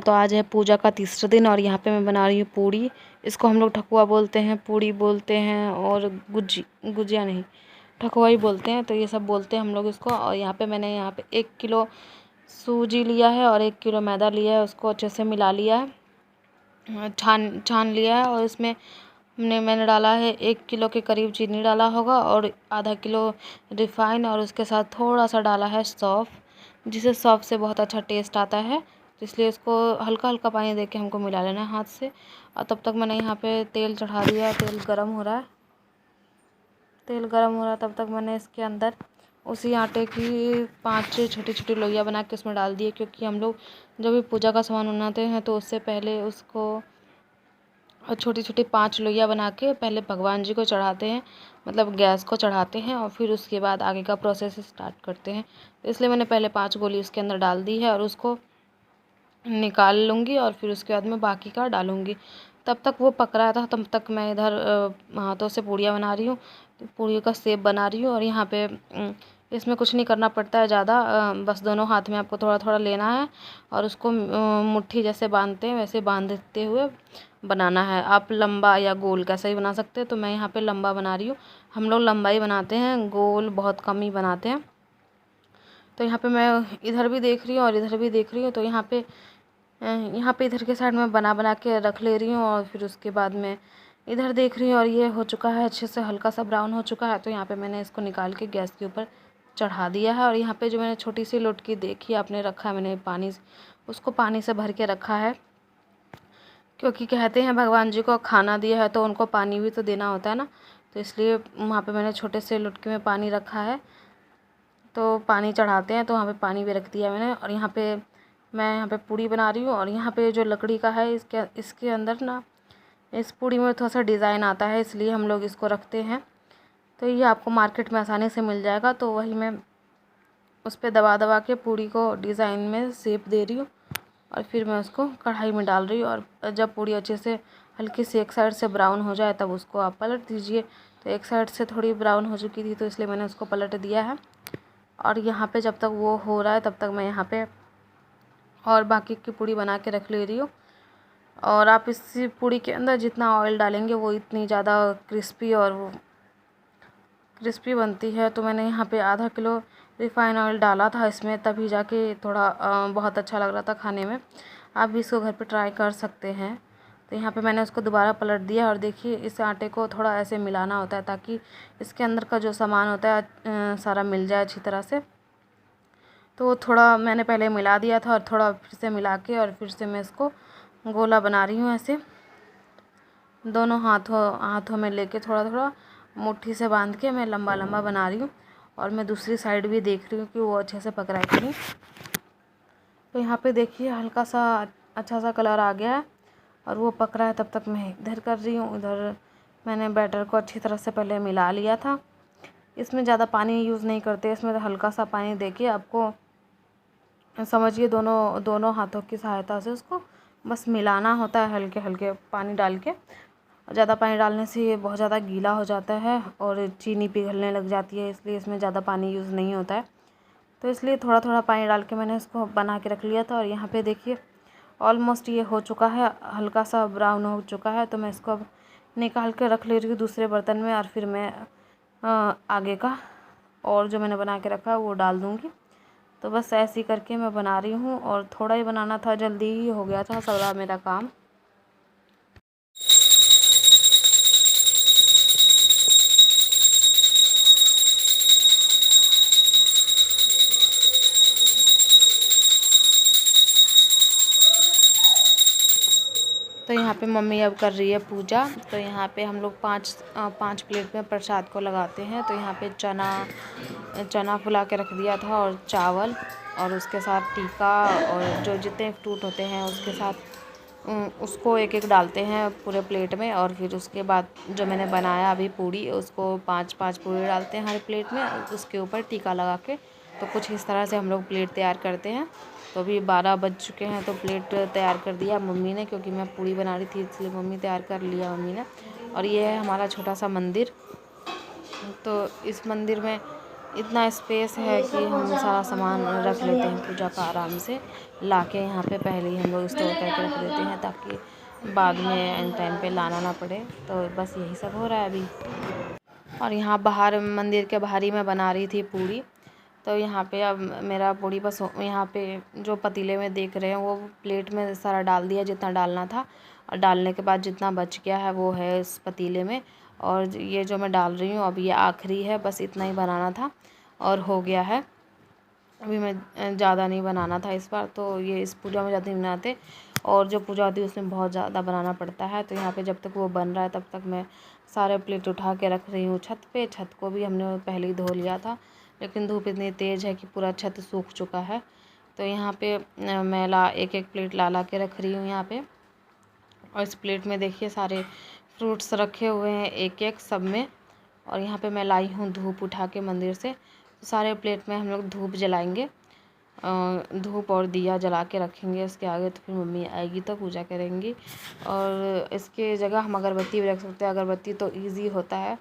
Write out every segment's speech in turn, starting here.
तो आज है पूजा का तीसरा दिन और यहाँ पे मैं बना रही हूँ पूड़ी। इसको हम लोग ठकुआ बोलते हैं, पूड़ी बोलते हैं और गुजिया नहीं, ठकुआ ही बोलते हैं। तो ये सब बोलते हैं हम लोग इसको। और मैंने यहाँ पे 1 किलो सूजी लिया है और 1 किलो मैदा लिया है। उसको अच्छे से मिला लिया है, छान लिया है। और इसमें मैंने डाला है 1 किलो के करीब चीनी डाला होगा और आधा किलो रिफ़ाइन, और उसके साथ थोड़ा सा डाला है सौंफ, जिससे सौंफ से बहुत अच्छा टेस्ट आता है। तो इसलिए इसको हल्का हल्का पानी देके हमको मिला लेना है हाथ से। और तब तक मैंने यहाँ पे तेल चढ़ा दिया है, तेल गरम हो रहा है। तब तक मैंने इसके अंदर उसी आटे की 5 छोटी छोटी लोइयाँ बना के उसमें डाल दिए, क्योंकि हम लोग जब भी पूजा का सामान बनाते हैं तो उससे पहले उसको छोटी छोटी 5 लोइयाँ बना के पहले भगवान जी को चढ़ाते हैं, मतलब गैस को चढ़ाते हैं, और फिर उसके बाद आगे का प्रोसेस स्टार्ट करते हैं। तो इसलिए मैंने पहले 5 गोली उसके अंदर डाल दी है और उसको निकाल लूँगी और फिर उसके बाद में बाकी का डालूँगी। तब तक वो पक रहा था, तब तक मैं इधर हाथों से पूड़ियाँ बना रही हूँ, पूड़ियों का शेप बना रही हूँ। और यहाँ पे इसमें कुछ नहीं करना पड़ता है ज़्यादा, बस दोनों हाथ में आपको थोड़ा थोड़ा लेना है और उसको मुट्ठी जैसे बांधते हैं वैसे बांधते हुए बनाना है। आप लंबा या गोल कैसा ही बना सकते हैं। तो मैं यहाँ पे लंबा बना रही हूँ। हम लोग लंबा ही बनाते हैं, गोल बहुत कम ही बनाते हैं। तो यहाँ पे मैं इधर भी देख रही हूँ और इधर भी देख रही हूँ। तो यहाँ पे इधर के साइड में बना के रख ले रही हूँ और फिर उसके बाद में इधर देख रही हूँ और ये हो चुका है, अच्छे से हल्का सा ब्राउन हो चुका है। तो यहाँ पे मैंने इसको निकाल के गैस के ऊपर चढ़ा दिया है। और यहाँ पे जो मैंने छोटी सी लोटकी देखी आपने रखा है, मैंने उसको पानी से भर के रखा है, क्योंकि कहते हैं भगवान जी को खाना दिया है तो उनको पानी भी तो देना होता है ना। तो इसलिए वहाँ पे मैंने छोटे से लोटके में पानी रखा है, तो पानी चढ़ाते हैं तो वहाँ पे पानी भी रख दिया मैंने। और मैं यहाँ पे पूड़ी बना रही हूँ। और यहाँ पे जो लकड़ी का है इसके अंदर ना, इस पूड़ी में थोड़ा सा डिज़ाइन आता है, इसलिए हम लोग इसको रखते हैं। तो ये आपको मार्केट में आसानी से मिल जाएगा। तो वही मैं उस पर दबा के पूड़ी को डिज़ाइन में शेप दे रही हूँ और फिर मैं उसको कढ़ाई में डाल रही हूँ। और जब पूड़ी अच्छे से हल्की सी एक साइड से ब्राउन हो जाए तब उसको आप पलट दीजिए। तो एक साइड से थोड़ी ब्राउन हो चुकी थी तो इसलिए मैंने उसको पलट दिया है। और यहाँ पे जब तक वो हो रहा है तब तक मैं यहाँ पे और बाकी की पूड़ी बना के रख ले रही हूँ। और आप इस पूड़ी के अंदर जितना ऑयल डालेंगे वो इतनी ज़्यादा क्रिस्पी और वो क्रिस्पी बनती है। तो मैंने यहाँ पे आधा किलो रिफ़ाइन ऑयल डाला था इसमें, तभी जाके थोड़ा बहुत अच्छा लग रहा था खाने में। आप भी इसको घर पे ट्राई कर सकते हैं। तो यहाँ पे मैंने उसको दोबारा पलट दिया और देखिए इस आटे को थोड़ा ऐसे मिलाना होता है ताकि इसके अंदर का जो सामान होता है सारा मिल जाए अच्छी तरह से। तो थोड़ा मैंने पहले मिला दिया था और थोड़ा फिर से मिला के और फिर से मैं इसको गोला बना रही हूँ। ऐसे दोनों हाथों में लेके थोड़ा थोड़ा मुट्ठी से बांध के मैं लंबा लंबा बना रही हूँ। और मैं दूसरी साइड भी देख रही हूँ कि वो अच्छे से पक रहा है कि नहीं। तो यहाँ पे देखिए हल्का सा अच्छा सा कलर आ गया है और वो पक रहा है। तब तक मैं इधर कर रही हूँ। उधर मैंने बैटर को अच्छी तरह से पहले मिला लिया था। इसमें ज़्यादा पानी यूज़ नहीं करते, इसमें हल्का सा पानी देके आपको समझिए दोनों हाथों की सहायता से उसको बस मिलाना होता है, हल्के हल्के पानी डाल के। ज़्यादा पानी डालने से ये बहुत ज़्यादा गीला हो जाता है और चीनी पिघलने लग जाती है, इसलिए इसमें ज़्यादा पानी यूज़ नहीं होता है। तो इसलिए थोड़ा थोड़ा पानी डाल के मैंने इसको बना के रख लिया था। और यहाँ पे देखिए ऑलमोस्ट ये हो चुका है, हल्का सा ब्राउन हो चुका है। तो मैं इसको अब निकाल के रख ले रही हूँ दूसरे बर्तन में और फिर मैं आगे का और जो मैंने बना के रखा है वो डाल दूँगी। तो बस ऐसे ही करके मैं बना रही हूँ और थोड़ा ही बनाना था, जल्दी ही हो गया था सारा मेरा काम। तो यहाँ पे मम्मी अब कर रही है पूजा। तो यहाँ पे हम लोग पाँच प्लेट में प्रसाद को लगाते हैं। तो यहाँ पे चना फुला के रख दिया था और चावल, और उसके साथ टीका, और जो जितने फ्रूट होते हैं उसके साथ उसको एक एक डालते हैं पूरे प्लेट में। और फिर उसके बाद जो मैंने बनाया अभी पूड़ी, उसको 5-5 पूड़ी डालते हैं हर प्लेट में, उसके ऊपर टीका लगा के। तो कुछ इस तरह से हम लोग प्लेट तैयार करते हैं। तो अभी 12 बज चुके हैं, तो प्लेट तैयार कर दिया मम्मी ने, क्योंकि मैं पूड़ी बना रही थी इसलिए मम्मी तैयार कर लिया मम्मी ने। और ये है हमारा छोटा सा मंदिर। तो इस मंदिर में इतना स्पेस है कि हम सारा सामान रख लेते हैं पूजा का आराम से ला के। यहाँ पे पहले ही हम लोग स्टोर करके रख देते हैं ताकि बाद में एंड टाइम पे लाना ना पड़े। तो बस यही सब हो रहा है अभी। और यहाँ बाहर मंदिर के बाहर ही मैं बना रही थी पूड़ी। तो यहाँ पे अब मेरा पूड़ी बस यहाँ पे जो पतीले में देख रहे हैं वो प्लेट में सारा डाल दिया जितना डालना था, और डालने के बाद जितना बच गया है वो है इस पतीले में। और ये जो मैं डाल रही हूँ अब ये आखिरी है, बस इतना ही बनाना था और हो गया है। अभी मैं ज़्यादा नहीं बनाना था इस बार, तो ये इस पूजा में ज़्यादा नहीं बनाते, और जो पूजा होती है उसमें बहुत ज़्यादा बनाना पड़ता है। तो यहाँ पे जब तक वो बन रहा है तब तक मैं सारे प्लेट उठा के रख रही हूँ छत पे। छत को भी हमने पहले ही धो लिया था, लेकिन धूप इतनी तेज़ है कि पूरा छत सूख चुका है। तो यहाँ पे मैं एक एक प्लेट ला के रख रही हूँ यहाँ पे। और इस प्लेट में देखिए सारे फ्रूट्स रखे हुए हैं एक एक सब में। और यहाँ पे मैं लाई हूँ धूप उठा के मंदिर से। तो सारे प्लेट में हम लोग धूप जलाएंगे, धूप और दिया जला के रखेंगे उसके आगे। तो फिर मम्मी आएगी तो पूजा करेंगी। और इसके जगह हम अगरबत्ती भी रख सकते हैं। अगरबत्ती तो इजी होता है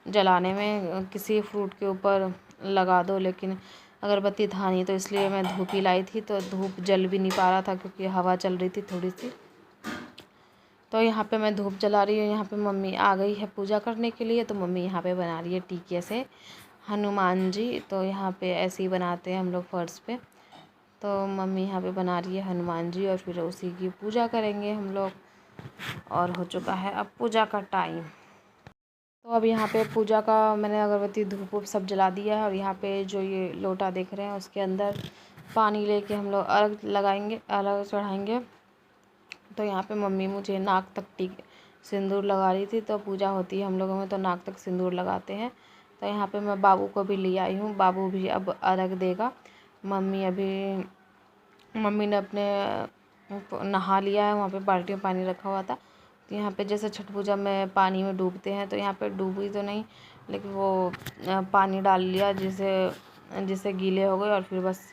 जलाने में, किसी फ्रूट के ऊपर लगा दो, लेकिन अगरबत्ती था नहीं तो इसलिए मैं धूप ही लाई थी। तो धूप जल भी नहीं पा रहा था क्योंकि हवा चल रही थी थोड़ी सी। तो यहाँ पे मैं धूप जला रही हूँ। यहाँ पे मम्मी आ गई है पूजा करने के लिए। तो मम्मी यहाँ पे बना रही है टीके से हनुमान जी। तो यहाँ पे ऐसे ही बनाते हैं हम लोग फर्श पे। तो मम्मी यहाँ पे बना रही है हनुमान जी, और फिर उसी की पूजा करेंगे हम लोग। और हो चुका है अब पूजा का टाइम। तो अब यहाँ पे पूजा का मैंने अगरबत्ती धूप वूप सब जला दिया है। और यहाँ पे जो ये लोटा देख रहे हैं उसके अंदर पानी लेके हम लोग अर्घ लगाएंगे, अर्घ चढ़ाएंगे। तो यहाँ पे मम्मी मुझे नाक तक सिंदूर लगा रही थी। तो पूजा होती है हम लोगों में तो नाक तक सिंदूर लगाते हैं। तो यहाँ पे मैं बाबू को भी ले आई हूँ, बाबू भी अब अर्घ देगा। मम्मी ने अपने नहा लिया है, वहाँ पे बाल्टी में पानी रखा हुआ था। तो यहाँ पे जैसे छठ पूजा में पानी में डूबते हैं, तो यहाँ पे डूबी तो नहीं, लेकिन वो पानी डाल लिया जिससे गीले हो गए। और फिर बस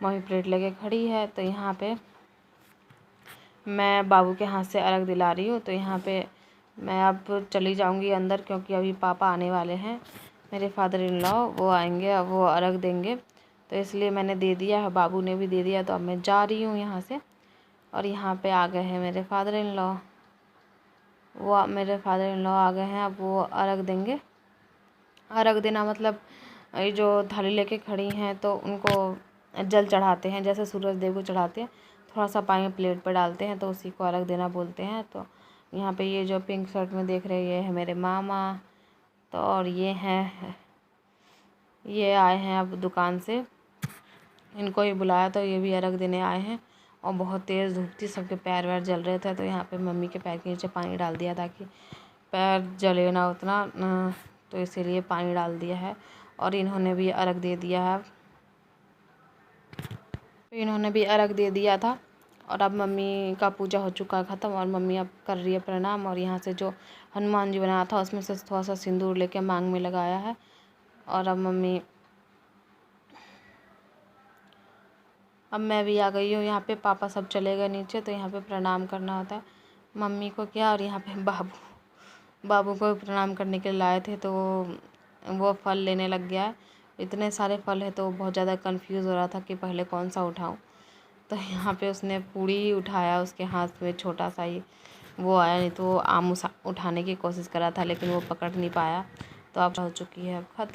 मम्मी प्लेट लेके खड़ी है। तो यहाँ पे मैं बाबू के हाथ से अर्घ दिला रही हूँ। तो यहाँ पे मैं अब चली जाऊँगी अंदर, क्योंकि अभी पापा आने वाले हैं, मेरे फादर इन लॉ, वो आएंगे, अब वो अर्घ देंगे। तो इसलिए मैंने दे दिया है, बाबू ने भी दे दिया। तो अब मैं जा रही हूँ यहाँ से। और यहाँ पे आ गए हैं मेरे फादर इन लॉ, मेरे फादर इन लॉ आ गए हैं। अब वो अर्घ देंगे। अर्घ देना मतलब ये जो थाली लेके खड़ी हैं तो उनको जल चढ़ाते हैं, जैसे सूरज देव को चढ़ाते हैं, थोड़ा सा पानी प्लेट पर डालते हैं, तो उसी को अर्घ देना बोलते हैं। तो यहाँ पे ये जो पिंक शर्ट में देख रहे हैं ये है मेरे मामा। तो और ये आए हैं अब दुकान से, इनको ही बुलाया तो ये भी अर्घ देने आए हैं। और बहुत तेज़ धूप थी, सबके पैर वैर जल रहे थे। तो यहाँ पे मम्मी के पैर के नीचे पानी डाल दिया ताकि पैर जले ना उतना, तो इसीलिए पानी डाल दिया है। और इन्होंने भी अर्घ दे दिया है, तो इन्होंने भी अर्घ दे दिया था। और अब मम्मी का पूजा हो चुका है ख़त्म, और मम्मी अब कर रही है प्रणाम। और यहाँ से जो हनुमान जी बनाया था उसमें से थोड़ा सा सिंदूर लेके मांग में लगाया है। और अब मैं भी आ गई हूँ यहाँ पे। पापा सब चले गए नीचे, तो यहाँ पे प्रणाम करना होता है मम्मी को क्या। और यहाँ पे बाबू को प्रणाम करने के लिए लाए थे, तो वो फल लेने लग गया है। इतने सारे फल है तो बहुत ज़्यादा कंफ्यूज हो रहा था कि पहले कौन सा उठाऊं। तो यहाँ पे उसने पूड़ी उठाया, उसके हाथ में छोटा सा ही वो आया, नहीं तो वो आम उठाने की कोशिश कर रहा था लेकिन वो पकड़ नहीं पाया। तो अब हो चुकी है खत्म।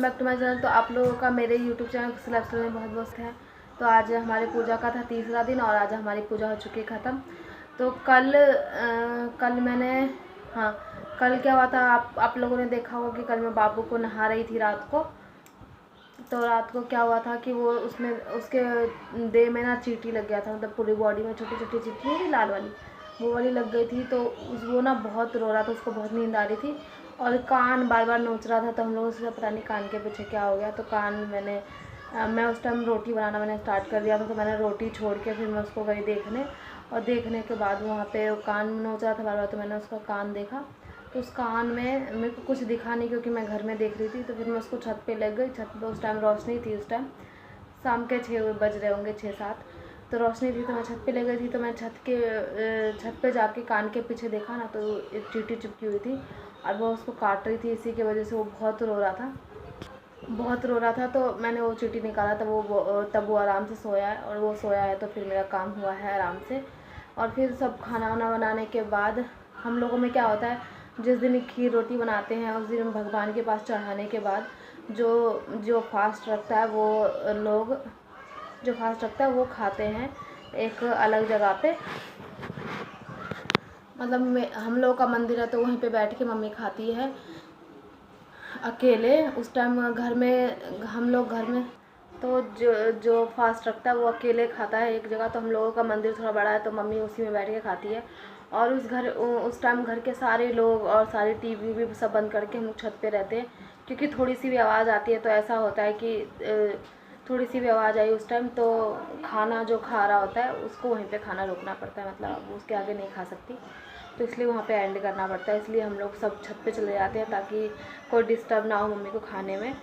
Back to my channel. तो आप लोगों का मेरे यूट्यूब चैनल लाइफस्टाइल में बहुत बहुत है। तो आज हमारी पूजा का था तीसरा दिन और आज हमारी पूजा हो चुकी है ख़त्म। तो कल मैंने कल क्या हुआ था, आप लोगों ने देखा होगा कि कल मैं बाबू को नहा रही थी रात को। तो रात को क्या हुआ था कि वो उसमें उसके देह में ना चींटी लग गया था, मतलब पूरी बॉडी में छोटी छोटी चींटी नहीं, लाल वाली, वो वाली लग गई थी। तो वो ना बहुत रो रहा था, उसको बहुत नींद आ रही थी और कान बार बार नोच रहा था। तो हम लोगों से पता नहीं कान के पीछे क्या हो गया। तो कान मैं उस टाइम रोटी बनाना मैंने स्टार्ट कर दिया था। तो मैंने रोटी छोड़ के फिर मैं उसको गई देखने, और देखने के बाद वहाँ पे कान नोच रहा था बार बार। तो मैंने उसका कान देखा, तो उस कान में मेरे को कुछ दिखा नहीं, क्योंकि मैं घर में देख रही थी। तो फिर मैं उसको छत पे ले गई। छत पे उस टाइम रोशनी थी, उस टाइम शाम के 6 बज रहे होंगे, 6-7। तो रोशनी थी, तो मैं छत पे ले गई थी। तो मैं छत पे जाके कान के पीछे देखा ना, तो एक चींटी चिपकी हुई थी और वो उसको काट रही थी। इसी की वजह से वो बहुत रो रहा था। तो मैंने वो चींटी निकाला, तब वो आराम से सोया है, और वो सोया है तो फिर मेरा काम हुआ है आराम से। और फिर सब खाना वाना बनाने के बाद हम लोगों में क्या होता है, जिस दिन खीर रोटी बनाते हैं उस दिन भगवान के पास चढ़ाने के बाद जो फास्ट रखता है वो खाते हैं एक अलग जगह पे। मतलब हम लोगों का मंदिर है, तो वहीं पे बैठ के मम्मी खाती है अकेले। उस टाइम हम लोग घर में तो जो फास्ट रखता है वो अकेले खाता है एक जगह। तो हम लोगों का मंदिर थोड़ा बड़ा है, तो मम्मी उसी में बैठ के खाती है। और उस टाइम घर के सारे लोग और सारी टीवी भी सब बंद करके हम लोग छत पे रहते हैं, क्योंकि थोड़ी सी भी आवाज़ आती है तो ऐसा होता है कि थोड़ी सी भी आवाज़ आई उस टाइम तो खाना जो खा रहा होता है उसको वहीं पे खाना रोकना पड़ता है, मतलब उसके आगे नहीं खा सकती। तो इसलिए वहाँ पे एंड करना पड़ता है। इसलिए हम लोग सब छत पे चले जाते हैं ताकि कोई डिस्टर्ब ना हो मम्मी को खाने में।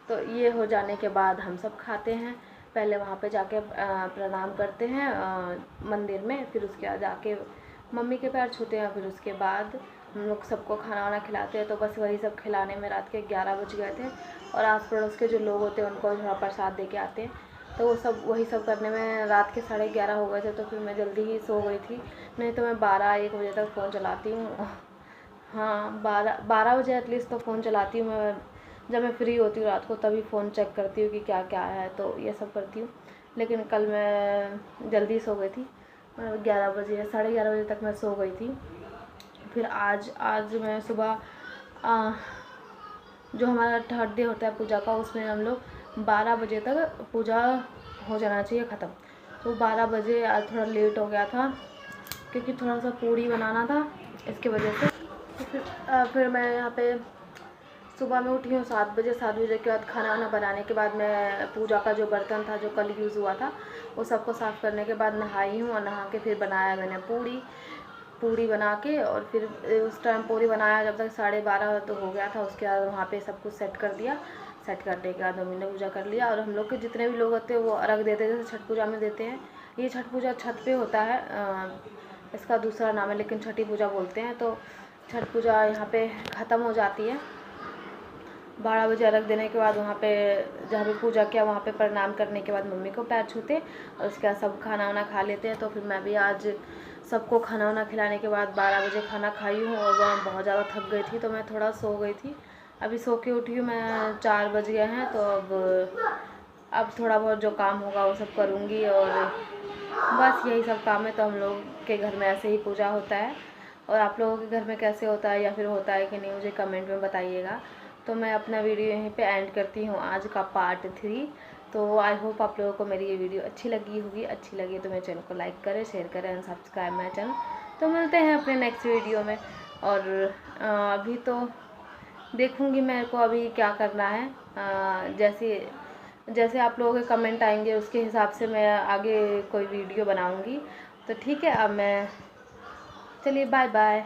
तो ये हो जाने के बाद हम सब खाते हैं। पहले वहाँ पे जाके प्रणाम करते हैं मंदिर में, फिर उसके बाद जाके मम्मी के पैर छूते हैं। फिर उसके बाद हम लोग सबको खाना वाना खिलाते हैं। तो बस वही सब खिलाने में रात के 11 बज गए थे। और आस पड़ोस के जो लोग होते हैं उनको थोड़ा प्रसाद दे के आते हैं। तो वही सब करने में रात के 11:30 हो गए थे। तो फिर मैं जल्दी ही सो गई थी, नहीं तो मैं 12-1 बजे तक फ़ोन चलाती हूँ। हाँ, 12 बजे एटलीस्ट तो फ़ोन चलाती हूँ मैं। जब मैं फ्री होती हूँ रात को तभी फ़ोन चेक करती हूँ कि क्या क्या है, तो ये सब करती हूँ। लेकिन कल मैं जल्दी सो गई थी, 11 बजे 11:30 बजे तक मैं सो गई थी। फिर आज मैं सुबह जो हमारा थर्ड डे होता है पूजा का, उसमें हम लोग 12 बजे तक पूजा हो जाना चाहिए ख़त्म। तो 12 बजे आज थोड़ा लेट हो गया था, क्योंकि थोड़ा सा पूड़ी बनाना था, इसकी वजह से। तो फिर मैं यहाँ पे सुबह में उठी हूँ 7 बजे। 7 बजे के बाद खाना वाना बनाने के बाद मैं पूजा का जो बर्तन था जो कल यूज़ हुआ था वो सबको साफ़ करने के बाद नहाई हूँ, और नहा के फिर बनाया मैंने पूड़ी बना के। और फिर उस टाइम पूड़ी बनाया जब तक 12:30 तो हो गया था। उसके बाद वहाँ पे सब कुछ सेट कर दिया। सेट करने के बाद मम्मी ने पूजा कर लिया। और हम लोग के जितने भी लोग होते हैं वो अर्घ देते हैं, जैसे छठ पूजा में देते हैं। ये छठ पूजा छत पे होता है, इसका दूसरा नाम है, लेकिन छठी पूजा बोलते हैं। तो छठ पूजा यहाँ पे ख़त्म हो जाती है 12 बजे अर्घ देने के बाद। वहाँ पे जहाँ पे पूजा किया वहाँ पे प्रणाम करने के बाद मम्मी को पैर छूते, और उसके बाद सब खाना वाना खा लेते हैं। तो फिर मैं भी आज सबको खाना वाना खिलाने के बाद 12 बजे खाना खाई हूँ, और वह बहुत ज़्यादा थक गई थी तो मैं थोड़ा सो गई थी। अभी सो के उठी हूँ मैं, 4 बज गए हैं। तो अब थोड़ा बहुत जो काम होगा वो सब करूँगी, और बस यही सब काम है। तो हम लोग के घर में ऐसे ही पूजा होता है, और आप लोगों के घर में कैसे होता है या फिर होता है कि नहीं मुझे कमेंट में बताइएगा। तो मैं अपना वीडियो यहीं पे एंड करती हूँ, आज का पार्ट 3। तो आई होप आप लोगों को मेरी ये वीडियो अच्छी लगी होगी। अच्छी लगी तो मेरे चैनल को लाइक करें, शेयर करें एंड सब्सक्राइब माई चैनल। तो मिलते हैं अपने नेक्स्ट वीडियो में। और अभी तो देखूँगी मेरे को अभी क्या करना है। जैसे आप लोगों के कमेंट आएंगे उसके हिसाब से मैं आगे कोई वीडियो बनाऊँगी। तो ठीक है, अब मैं चलिए बाय बाय।